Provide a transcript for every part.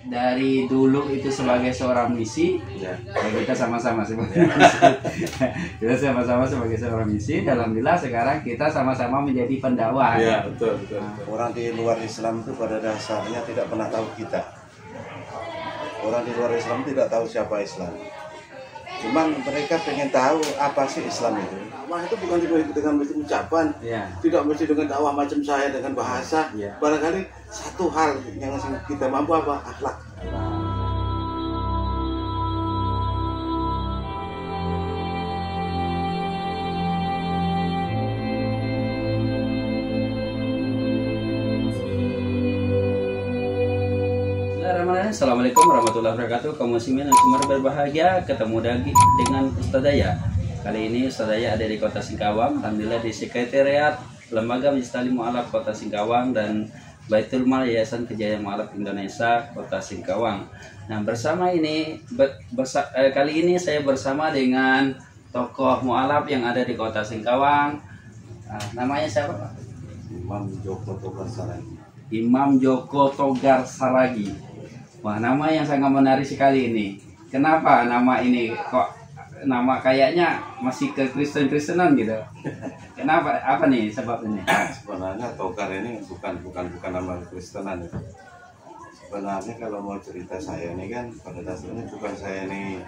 dari dulu itu sebagai seorang misi, ya kita sama-sama sebagai misi. Kita sama-sama sebagai seorang misi. Alhamdulillah sekarang kita sama-sama menjadi pendakwah. Ya, betul, betul, betul. Orang di luar Islam itu pada dasarnya tidak pernah tahu kita. Orang di luar Islam tidak tahu siapa Islam. Cuman mereka pengen tahu apa sih Islam itu. Wah, itu bukan dengan mesti ucapan, tidak mesti dengan dakwah macam saya dengan bahasa. Barangkali satu hal yang kita mampu apa? Akhlak. Assalamualaikum warahmatullahi wabarakatuh. Kaum muslimin yang semua berbahagia, ketemu lagi dengan Ustaz Daya. Kali ini Ustaz Daya ada di Kota Singkawang. Alhamdulillah di Sekretariat Lembaga Majelis Ta'lim Mu'alaf Kota Singkawang dan Baitul Mal Yayasan Kejayaan Mu'alaf Indonesia Kota Singkawang. Nah, bersama ini kali ini saya bersama dengan tokoh mu'alaf yang ada di Kota Singkawang. Nah, namanya siapa, Pak? Imam Joko Togar Saragi. Imam Joko Togar Saragi. Wah, nama yang sangat menarik sekali ini. Kenapa nama ini kok nama kayaknya masih ke Kristen-Kristenan gitu? Kenapa? Apa nih sebabnya? Sebenarnya Togar ini bukan nama Kristenan ya. Sebenarnya kalau mau cerita saya ini kan pada dasarnya bukan saya ini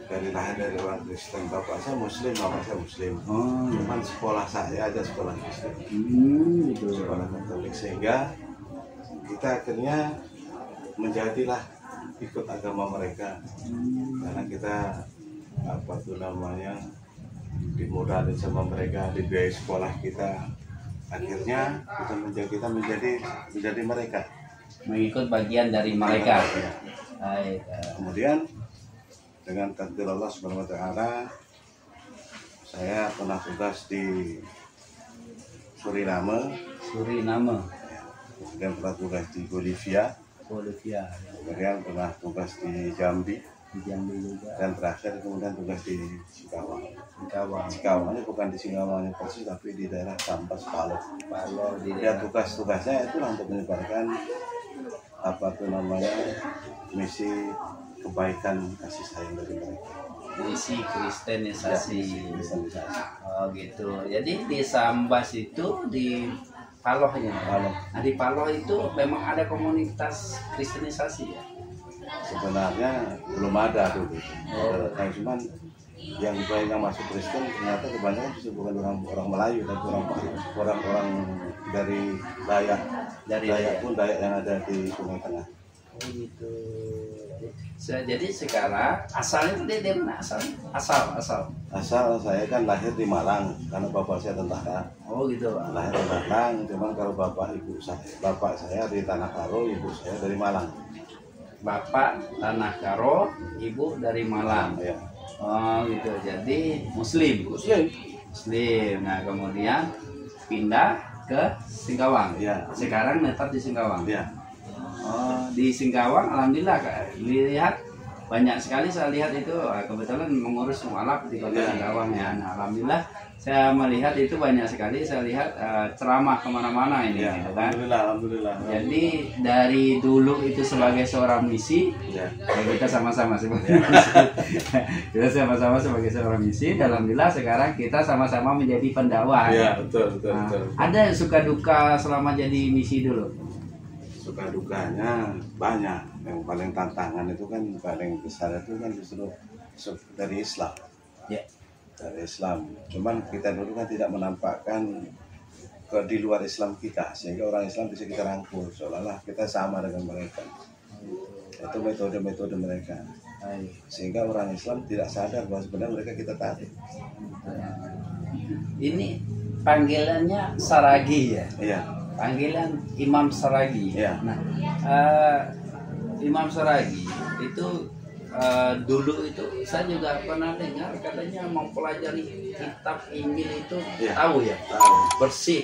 dari lahir dari orang Kristen. Bapak saya Muslim, mama saya Muslim. Oh, cuman sekolah saya aja sekolah Kristen. Gitu. Sekolah Katolik, sehingga kita akhirnya menjadilah ikut agama mereka karena kita dimodalin sama mereka, dibiayai sekolah kita, akhirnya kita menjadi mereka, mengikut bagian dari mereka. Kemudian dengan takdir Allah Subhanahu wa taala saya pernah tugas di Suriname, kemudian pernah tugas di Bolivia, kemudian pernah tugas di Jambi juga, dan terakhir kemudian tugas di Singkawang. Singkawang ini bukan di Singkawang persis, tapi di daerah Tampas Palo. Ya, tugasnya itu untuk menyebarkan misi kebaikan kasih sayang dari mereka. Misi kristenisasi. Oh gitu. Jadi di Sambas itu di Palohnya. Nah, di Paloh itu memang ada komunitas kristenisasi ya? Sebenarnya belum ada dulu. Cuman yang banyak masuk Kristen ternyata kebanyakan bukan orang Melayu, tapi orang dari Dayak pun Dayak yang ada di Sungai Tengah. Oh gitu. Jadi sekarang asalnya itu dia mana asal saya kan lahir di Malang karena bapak saya tentara. Oh gitu. Lahir di Malang, cuman kalau bapak saya di Tanah Karo, ibu saya dari Malang. Bapak Tanah Karo, ibu dari Malang. Ya. Oh gitu. Jadi Muslim. Nah, kemudian pindah ke Singkawang. Ya. Sekarang netap di Singkawang. Ya. Oh, di Singkawang alhamdulillah dilihat banyak sekali, saya lihat itu kebetulan mengurus mu'alaf di Kota Singkawang ya. Nah, alhamdulillah saya melihat itu banyak sekali, saya lihat ceramah kemana-mana ini ya, gitu kan. Alhamdulillah. Jadi dari dulu itu sebagai seorang misi, ya kita sama-sama sebagai misi. Kita sama-sama sebagai seorang misi. Alhamdulillah sekarang kita sama-sama menjadi pendakwah. Ya, betul. Ada suka duka selama jadi misi dulu? Suka dukanya banyak. Yang paling tantangan itu kan paling besar itu kan justru dari Islam. Ya. Dari Islam. Cuman kita dulu kan tidak menampakkan di luar Islam kita, sehingga orang Islam bisa kita rangkul seolah-olah kita sama dengan mereka. Itu metode-metode mereka. Sehingga orang Islam tidak sadar bahwa sebenarnya mereka kita tarik. Ini panggilannya Saragi ya? Iya. Panggilan Imam Saragi. Ya. Nah, Imam Saragi itu dulu itu saya juga pernah dengar katanya mempelajari kitab Injil itu tahu ya? Tahu.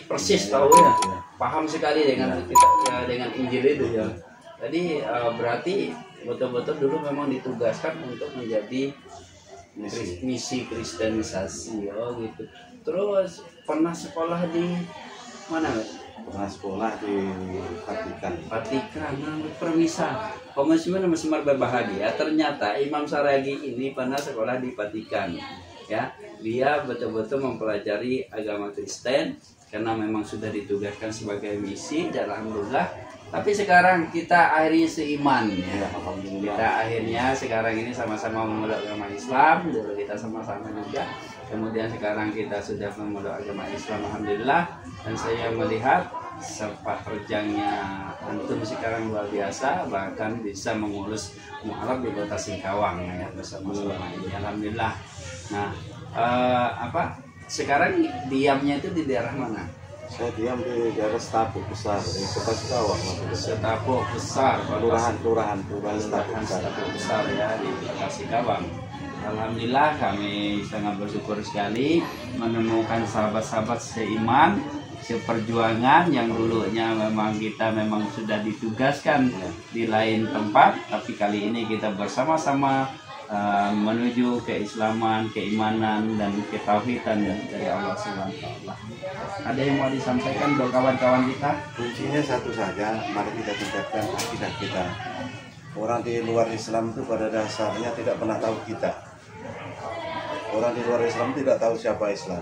Persis tahu ya. Paham sekali dengan kitab dengan Injil itu ya. Jadi berarti betul-betul dulu memang ditugaskan untuk menjadi misi kristenisasi. Oh gitu. Terus pernah sekolah di mana? Pernah sekolah di Vatikan. Permisa. kaum muslimin muslimat berbahagia. Ternyata Imam Saragi ini pernah sekolah di Vatikan, ya. Dia betul-betul mempelajari agama Kristen karena memang sudah ditugaskan sebagai misi, dan alhamdulillah. Tapi sekarang kita akhirnya seiman, ya. Kita akhirnya sekarang ini sama-sama memeluk agama Islam. Dulu kita sama-sama juga. Kemudian sekarang kita sudah memeluk agama Islam, alhamdulillah. Dan saya melihat sepak terjangnya antum sekarang luar biasa, bahkan bisa mengurus mualaf di kota Singkawang, ya, bersama-sama ini, alhamdulillah. Nah, sekarang diamnya itu di daerah mana? Saya diam di daerah Setapuk Besar, di kota Singkawang. Setapuk Besar, kelurahan Setapuk Besar, ya, di kota Singkawang. Alhamdulillah kami sangat bersyukur sekali menemukan sahabat-sahabat seiman, seperjuangan yang dulunya memang kita sudah ditugaskan di lain tempat, tapi kali ini kita bersama-sama menuju keislaman, keimanan, dan ketauhidan dari Allah Subhanahu wa Ta'ala. Ada yang mau disampaikan untuk kawan-kawan kita? Kuncinya satu saja, mari kita tingkatkan akidah kita. Orang di luar Islam itu pada dasarnya tidak pernah tahu kita. Orang di luar Islam tidak tahu siapa Islam.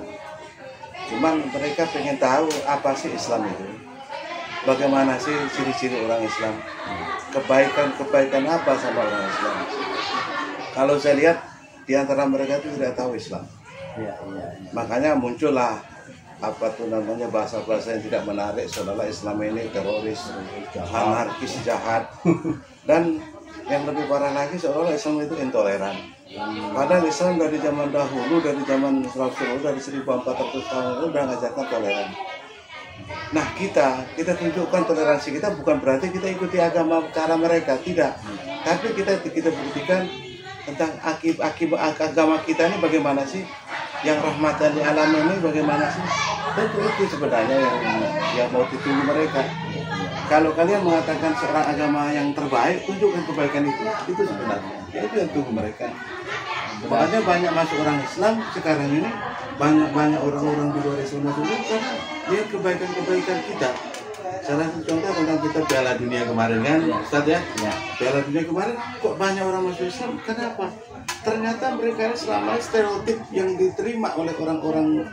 Cuman mereka pengen tahu apa sih Islam itu. Bagaimana sih ciri-ciri orang Islam. Kebaikan apa sama orang Islam. Kalau saya lihat di antara mereka itu tidak tahu Islam. Makanya muncullah bahasa-bahasa yang tidak menarik, seolah-olah Islam ini teroris, anarkis, jahat. Dan yang lebih parah lagi, seolah-olah Islam itu intoleran. Padahal Islam dari zaman dahulu, dari zaman Rasulullah, dari 1400 tahun itu sudah mengajarkan toleran. Nah, kita tunjukkan toleransi kita, bukan berarti kita ikuti agama cara mereka, tidak. Tapi kita buktikan tentang agama kita ini bagaimana sih, yang rahmatan di alam ini bagaimana sih. Tentu itu sebenarnya yang mau ditunggu mereka. Kalau kalian mengatakan seorang agama yang terbaik, tunjukkan kebaikan itu sebenarnya. Itu yang tunggu mereka. Makanya banyak masuk orang Islam sekarang ini, banyak orang-orang di luar Islam masuk karena lihat kebaikan kita. Salah satu contoh tentang kita Piala Dunia kemarin kan, Ustaz ya? Piala Dunia kemarin kok banyak orang masuk Islam? Kenapa? Ternyata mereka selama stereotip yang diterima oleh orang-orang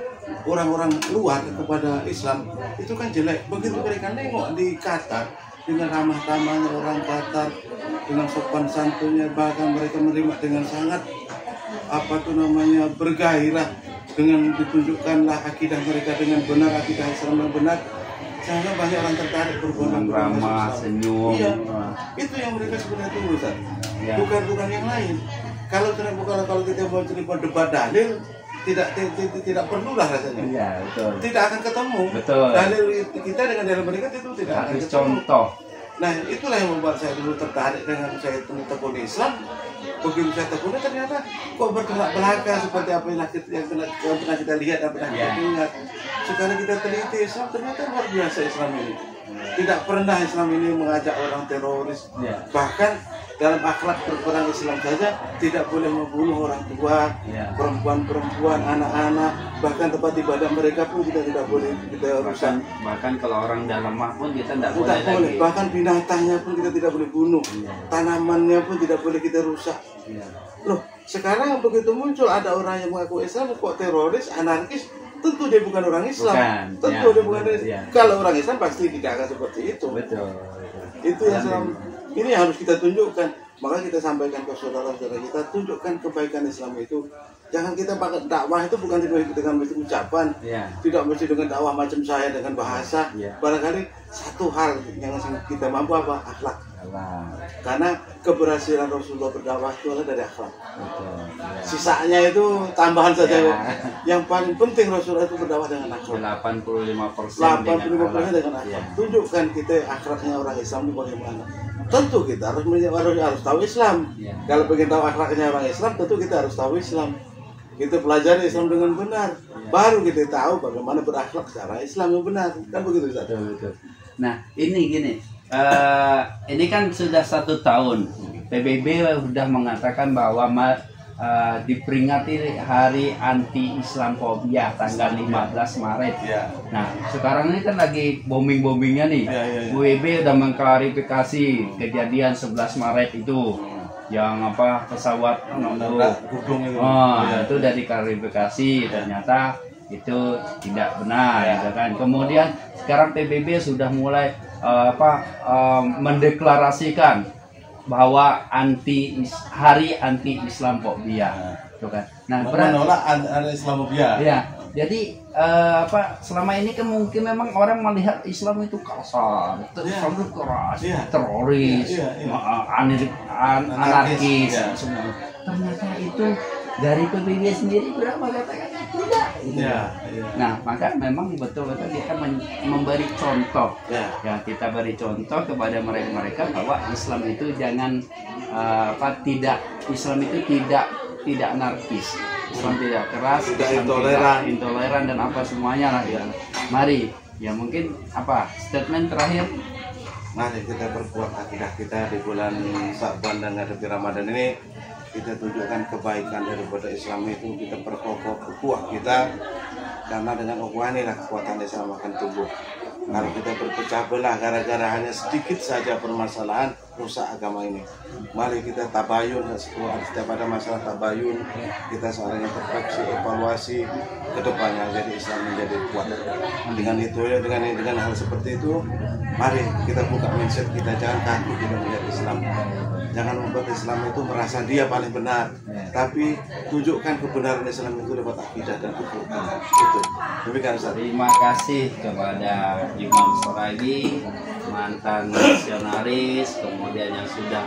luar kepada Islam itu kan jelek. Begitu mereka nengok di Qatar dengan ramah-tamahnya orang Qatar, dengan sopan santunnya, bahkan mereka menerima dengan sangat bergairah, dengan ditunjukkanlah akidah mereka dengan benar, akidah Islam yang benar. Sehingga banyak orang tertarik berbondong-bondong ramah, senyum. Iya, itu yang mereka sebenarnya tunggu, Ustaz. Bukan yang lain. Kalau kita mau cerita debat dalil, tidak perlulah rasanya. Iya, betul. Tidak akan ketemu. Betul. Dalil kita dengan dalil mereka itu tidak akan ketemu. Contoh. Nah, itulah yang membuat saya dulu tertarik dengan saya tekuni Islam. Begitu saya tekuni ternyata kok bertolak belakang seperti apa yang pernah kita lihat dan pernah kita ingat. Sekarang kita teliti Islam, ternyata luar biasa Islam ini. Tidak pernah Islam ini mengajak orang teroris. Bahkan dalam akhlak berperang Islam saja tidak boleh membunuh orang tua, perempuan-perempuan, anak-anak, bahkan tempat ibadah mereka pun kita tidak boleh kita rusak. Bahkan kalau orang dalam lemah pun kita tidak boleh lagi. Bahkan binatangnya pun kita tidak boleh bunuh, tanamannya pun tidak boleh kita rusak. Loh, sekarang begitu muncul ada orang yang mengaku Islam kok teroris, anarkis, tentu dia bukan orang Islam. Tentu dia bukan orang Islam. Kalau orang Islam pasti tidak akan seperti itu. Betul. Itu yang ini harus kita tunjukkan. Maka kita sampaikan ke saudara-saudara kita, tunjukkan kebaikan Islam itu. Jangan kita pakai dakwah itu bukan dengan ucapan, tidak mesti dengan dakwah macam saya dengan bahasa. Barangkali satu hal yang kita mampu apa? Akhlak. Karena keberhasilan Rasulullah berdakwah itu adalah dari akhlak. Sisanya itu tambahan saja. Yang paling penting Rasulullah itu berdakwah dengan akhlak. 85% dengan akhlak. Tunjukkan kita akhlaknya orang Islam itu bagaimana. Tentu kita harus tahu Islam. Kalau ingin tahu akhlaknya orang Islam, tentu kita harus tahu Islam. Kita pelajari Islam dengan benar, baru kita tahu bagaimana berakhlak secara Islam yang benar. Kan begitu, Ustaz? Betul. Nah, ini gini. Ini kan sudah 1 tahun PBB sudah mengatakan bahwa diperingati Hari Anti Islamfobia tanggal 15 Maret. Ya. Nah, sekarang ini kan lagi booming-boomingnya nih. WIB udah mengklarifikasi kejadian 11 Maret itu. Yang apa pesawat gedung itu. Itu udah diklarifikasi, ternyata itu tidak benar, gitu kan. Kemudian sekarang PBB sudah mulai mendeklarasikan bahwa Hari Anti Islamfobia, gitu kan. Nah, menolak anti Islamfobia. Ya, jadi selama ini kan mungkin memang orang melihat Islam itu kasar, Islam itu keras, teroris, anarkis, semua. Ternyata itu dari PBB sendiri berapa katakan tidak. Nah, maka memang betul-betul kita memberi contoh. Ya, kita beri contoh kepada mereka bahwa Islam itu jangan Islam itu tidak anarkis, Islam tidak keras, tidak intoleran dan apa semuanya lah. Ya. Mari, ya mungkin statement terakhir. Mari kita perkuat akidah kita di bulan Sya'ban dan menghadapi Ramadan ini. Kita tunjukkan kebaikan daripada Islam itu, kita perkokoh ukhuwah kita, karena dengan ukhuwah inilah kekuatan Islam akan tumbuh. Kalau kita berpecah belah gara-gara hanya sedikit saja permasalahan, rusak agama ini. Mari kita tabayun, setiap ada masalah tabayun, kita saling introspeksi, evaluasi ke depannya, jadi Islam menjadi kuat. Dengan itu ya, dengan hal seperti itu, mari kita buka mindset kita, jangan takut kita menjadi Islam. Jangan membuat Islam itu merasa dia paling benar, tapi tunjukkan kebenaran Islam itu lewat akidah dan keturunan. Itu. Demikian Ustaz. Terima kasih kepada Imam Soragi, mantan misionaris, kemudian yang sudah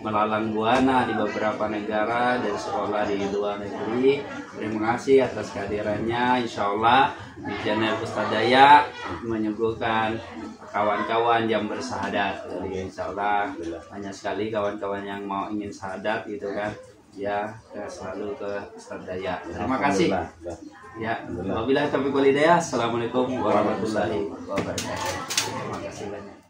melalang buana di beberapa negara dan sekolah di luar negeri. Terima kasih atas kehadirannya. Insya Allah di channel Ustadz Daya menyembuhkan kawan-kawan yang bersahadat. Jadi insya Allah banyak sekali kawan-kawan yang ingin sahadat gitu kan. Ya, selalu ke Ustadz Daya. Terima kasih. Ya, wabillahi taufiq wal hidayah. Assalamualaikum warahmatullahi wabarakatuh. Terima kasih banyak.